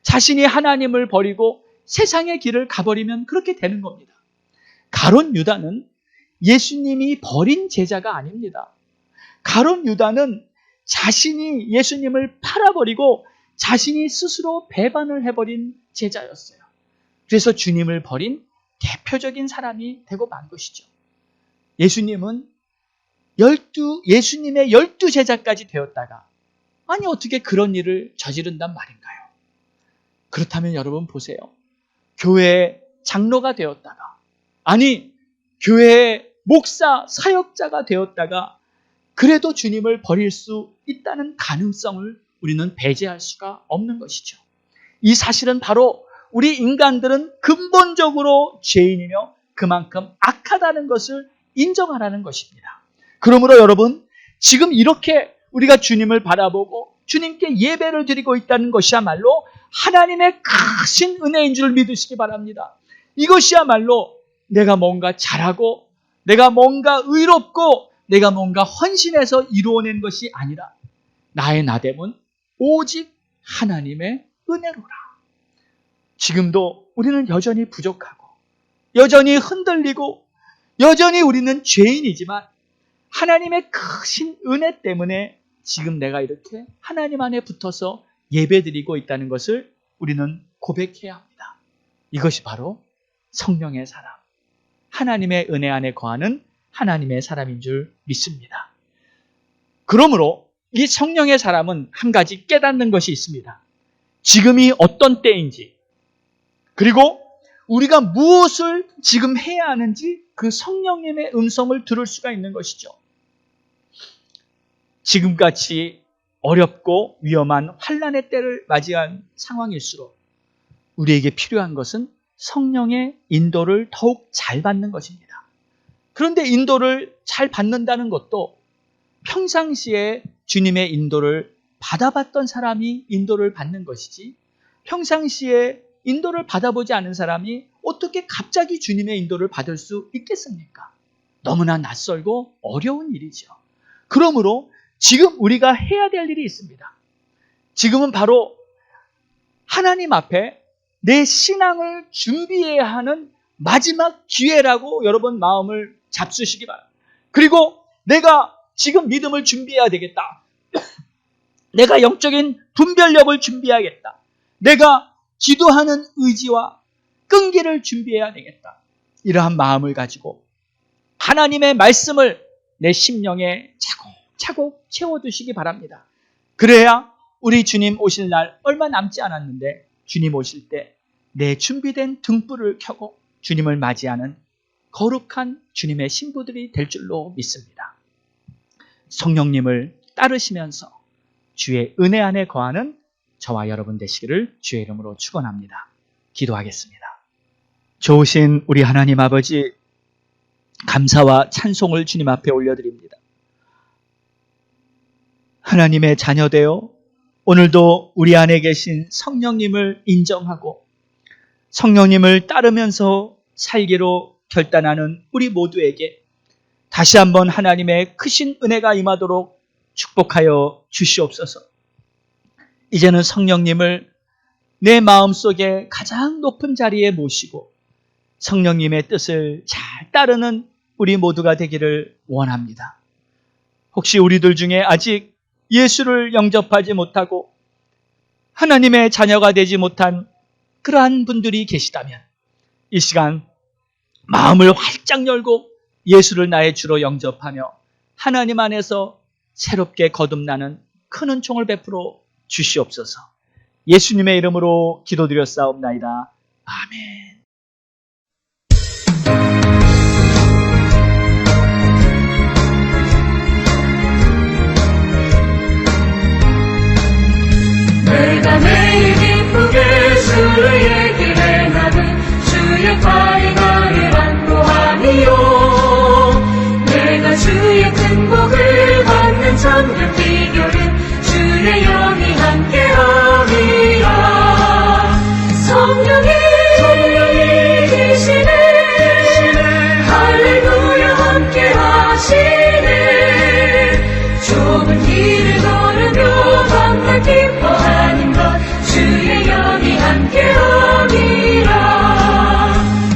자신이 하나님을 버리고 세상의 길을 가버리면 그렇게 되는 겁니다. 가룟 유다는 예수님이 버린 제자가 아닙니다. 가룟 유다는 자신이 예수님을 팔아버리고 자신이 스스로 배반을 해버린 제자였어요. 그래서 주님을 버린 대표적인 사람이 되고 만 것이죠. 예수님의 12 제자까지 되었다가 아니 어떻게 그런 일을 저지른단 말인가요? 그렇다면 여러분 보세요. 교회의 장로가 되었다가 아니 교회의 목사, 사역자가 되었다가 그래도 주님을 버릴 수 있다는 가능성을 우리는 배제할 수가 없는 것이죠. 이 사실은 바로 우리 인간들은 근본적으로 죄인이며 그만큼 악하다는 것을 인정하라는 것입니다. 그러므로 여러분, 지금 이렇게 우리가 주님을 바라보고 주님께 예배를 드리고 있다는 것이야말로 하나님의 크신 은혜인 줄 믿으시기 바랍니다. 이것이야말로 내가 뭔가 잘하고 내가 뭔가 의롭고 내가 뭔가 헌신해서 이루어낸 것이 아니라 나의 나됨은 오직 하나님의 은혜로라. 지금도 우리는 여전히 부족하고 여전히 흔들리고 여전히 우리는 죄인이지만 하나님의 크신 은혜 때문에 지금 내가 이렇게 하나님 안에 붙어서 예배드리고 있다는 것을 우리는 고백해야 합니다. 이것이 바로 성령의 사람, 하나님의 은혜 안에 거하는 하나님의 사람인 줄 믿습니다. 그러므로 이 성령의 사람은 한 가지 깨닫는 것이 있습니다. 지금이 어떤 때인지, 그리고 우리가 무엇을 지금 해야 하는지 그 성령님의 음성을 들을 수가 있는 것이죠. 지금같이 어렵고 위험한 환난의 때를 맞이한 상황일수록 우리에게 필요한 것은 성령의 인도를 더욱 잘 받는 것입니다. 그런데 인도를 잘 받는다는 것도 평상시에 주님의 인도를 받아봤던 사람이 인도를 받는 것이지 평상시에 인도를 받아보지 않은 사람이 어떻게 갑자기 주님의 인도를 받을 수 있겠습니까? 너무나 낯설고 어려운 일이죠. 그러므로 지금 우리가 해야 될 일이 있습니다. 지금은 바로 하나님 앞에 내 신앙을 준비해야 하는 마지막 기회라고 여러분 마음을 잡수시기 바랍니다. 그리고 내가 지금 믿음을 준비해야 되겠다. 내가 영적인 분별력을 준비해야겠다. 내가 기도하는 의지와 끈기를 준비해야 되겠다. 이러한 마음을 가지고 하나님의 말씀을 내 심령에 차곡차곡 채워두시기 바랍니다. 그래야 우리 주님 오실 날 얼마 남지 않았는데 주님 오실 때 내 준비된 등불을 켜고 주님을 맞이하는 거룩한 주님의 신부들이 될 줄로 믿습니다. 성령님을 따르시면서 주의 은혜 안에 거하는 저와 여러분 되시기를 주의 이름으로 축원합니다. 기도하겠습니다. 좋으신 우리 하나님 아버지, 감사와 찬송을 주님 앞에 올려드립니다. 하나님의 자녀되어 오늘도 우리 안에 계신 성령님을 인정하고 성령님을 따르면서 살기로 결단하는 우리 모두에게 다시 한번 하나님의 크신 은혜가 임하도록 축복하여 주시옵소서. 이제는 성령님을 내 마음속에 가장 높은 자리에 모시고 성령님의 뜻을 잘 따르는 우리 모두가 되기를 원합니다. 혹시 우리들 중에 아직 예수를 영접하지 못하고 하나님의 자녀가 되지 못한 그러한 분들이 계시다면 이 시간 마음을 활짝 열고 예수를 나의 주로 영접하며 하나님 안에서 새롭게 거듭나는 큰 은총을 베풀어 주시옵소서. 예수님의 이름으로 기도드렸사옵나이다. 아멘. 내가 매일 기쁘게 주의 길에 나는 주의 팔이 나를 안보하니요 내가 주의 큰 복을 받는 참된 비결은 주의 영이 함께함이라 성령이 계시네 할렐루야 함께하시네 좁은 길을 걸으며 밤낮 기뻐하는 것 주의 영이 함께함이라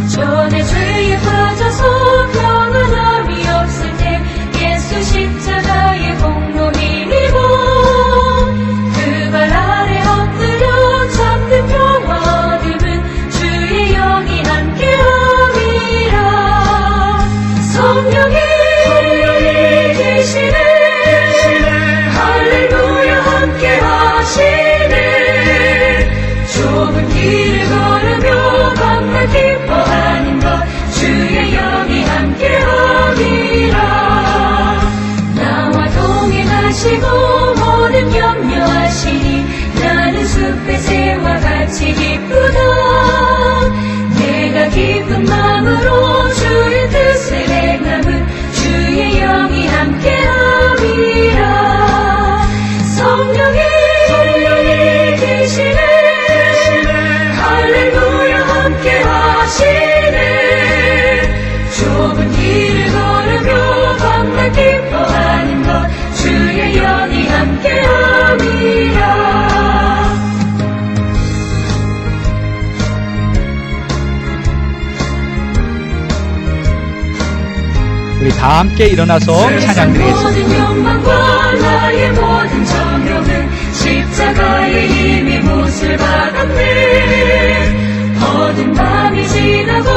전에 죄에 빠져서 평안함이 없을 때 예수 십자가의 공로 힘입어 그 발 아래 엎드려 참된 평화 얻음은 주의 영이 함께함이라 성령이 계시네 할렐루야 함께하시네 좁은 길을 걸으며 밤낮 기뻐하는 것 주의 영이 함께함이라 나와 동행하시고 모든 염려하시니 나는 숲의 새와 같이 기쁘다 내가 기쁜 마음으로 주의 뜻을 행함은 주의 영이 함께함이라 성령이 계시네 할렐루야 함께하시네 좁은 길을 걸으며 밤낮 기뻐하는 것 주의 영이 함께함이라 우리 다 함께 일어나서 찬양드리겠습니다. 모든 욕망과 나의 모든 정욕은 십자가의 힘이 못을 받았네 어두운 밤이 지나고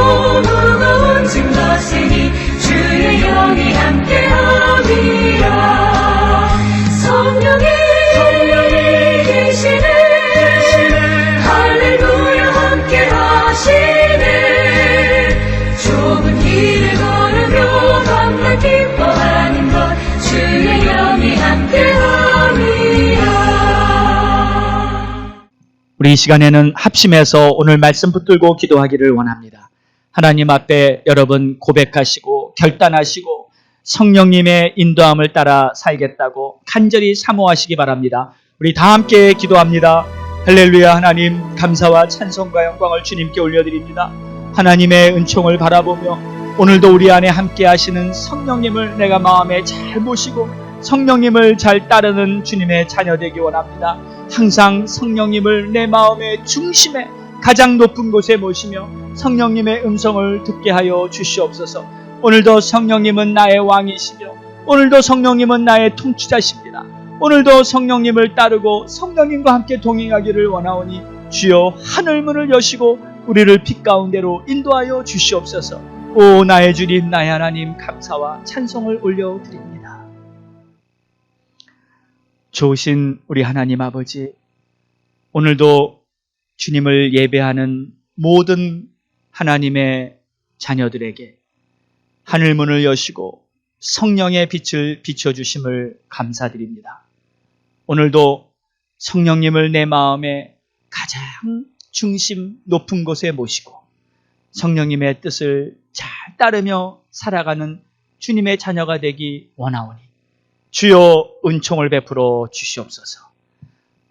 무거운 짐 거스니 주의 영이 함께함이라 성령이 계시네 할렐루야 함께하시네 좁은 길을 걸으며 밤낮 기뻐하는 것 주의 영이 함께함이라 우리 이 시간에는 합심해서 오늘 말씀 붙들고 기도하기를 원합니다. 하나님 앞에 여러분 고백하시고 결단하시고 성령님의 인도함을 따라 살겠다고 간절히 사모하시기 바랍니다. 우리 다 함께 기도합니다. 할렐루야. 하나님 감사와 찬송과 영광을 주님께 올려드립니다. 하나님의 은총을 바라보며 오늘도 우리 안에 함께 하시는 성령님을 내가 마음에 잘 모시고 성령님을 잘 따르는 주님의 자녀 되기 원합니다. 항상 성령님을 내 마음의 중심에 가장 높은 곳에 모시며 성령님의 음성을 듣게 하여 주시옵소서. 오늘도 성령님은 나의 왕이시며 오늘도 성령님은 나의 통치자십니다. 오늘도 성령님을 따르고 성령님과 함께 동행하기를 원하오니 주여 하늘문을 여시고 우리를 빛 가운데로 인도하여 주시옵소서. 오 나의 주님 나의 하나님 감사와 찬송을 올려드립니다. 좋으신 우리 하나님 아버지, 오늘도 주님을 예배하는 모든 하나님의 자녀들에게 하늘문을 여시고 성령의 빛을 비춰주심을 감사드립니다. 오늘도 성령님을 내 마음의 가장 중심 높은 곳에 모시고 성령님의 뜻을 잘 따르며 살아가는 주님의 자녀가 되기 원하오니 주여 은총을 베풀어 주시옵소서.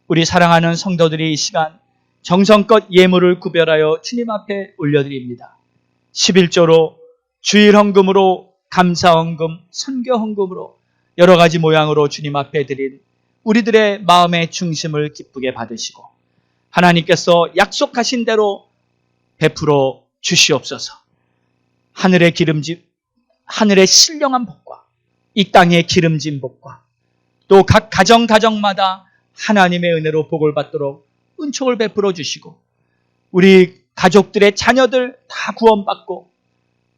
우리 사랑하는 성도들이 이 시간 정성껏 예물을 구별하여 주님 앞에 올려드립니다. 11조로 주일 헌금으로 감사 헌금, 선교 헌금으로 여러 가지 모양으로 주님 앞에 드린 우리들의 마음의 중심을 기쁘게 받으시고 하나님께서 약속하신 대로 베풀어 주시옵소서. 하늘의 신령한 복과 이 땅의 기름진 복과 또 각 가정마다 하나님의 은혜로 복을 받도록 은총을 베풀어 주시고 우리 가족들의 자녀들 다 구원받고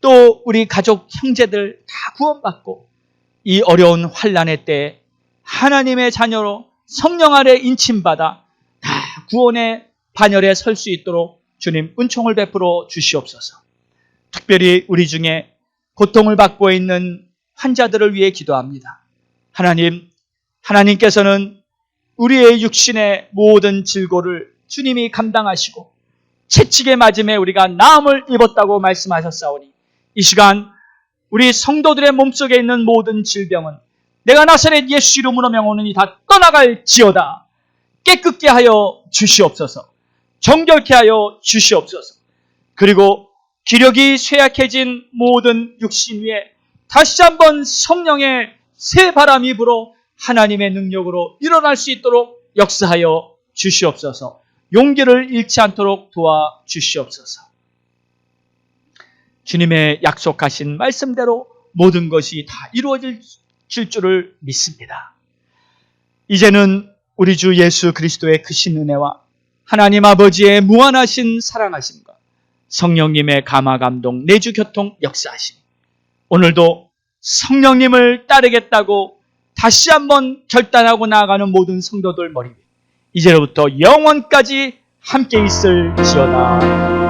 또 우리 가족 형제들 다 구원받고 이 어려운 환난의 때에 하나님의 자녀로 성령 아래 인침받아 다 구원의 반열에 설 수 있도록 주님 은총을 베풀어 주시옵소서. 특별히 우리 중에 고통을 받고 있는 환자들을 위해 기도합니다. 하나님께서는 우리의 육신의 모든 질고를 주님이 감당하시고 채찍에 맞음에 우리가 나음을 입었다고 말씀하셨사오니 이 시간 우리 성도들의 몸속에 있는 모든 질병은 내가 나사렛 예수 이름으로 명하노니 다 떠나갈지어다. 깨끗게 하여 주시옵소서. 정결케 하여 주시옵소서. 그리고 기력이 쇠약해진 모든 육신 위에 다시 한번 성령의 새 바람이 불어 하나님의 능력으로 일어날 수 있도록 역사하여 주시옵소서. 용기를 잃지 않도록 도와주시옵소서. 주님의 약속하신 말씀대로 모든 것이 다 이루어질 줄을 믿습니다. 이제는 우리 주 예수 그리스도의 크신 은혜와 하나님 아버지의 무한하신 사랑하심과 성령님의 감화 감동 내주 교통 역사하심, 오늘도 성령님을 따르겠다고 다시 한번 결단하고 나아가는 모든 성도들 머리 위에 이제로부터 영원까지 함께 있을지어다.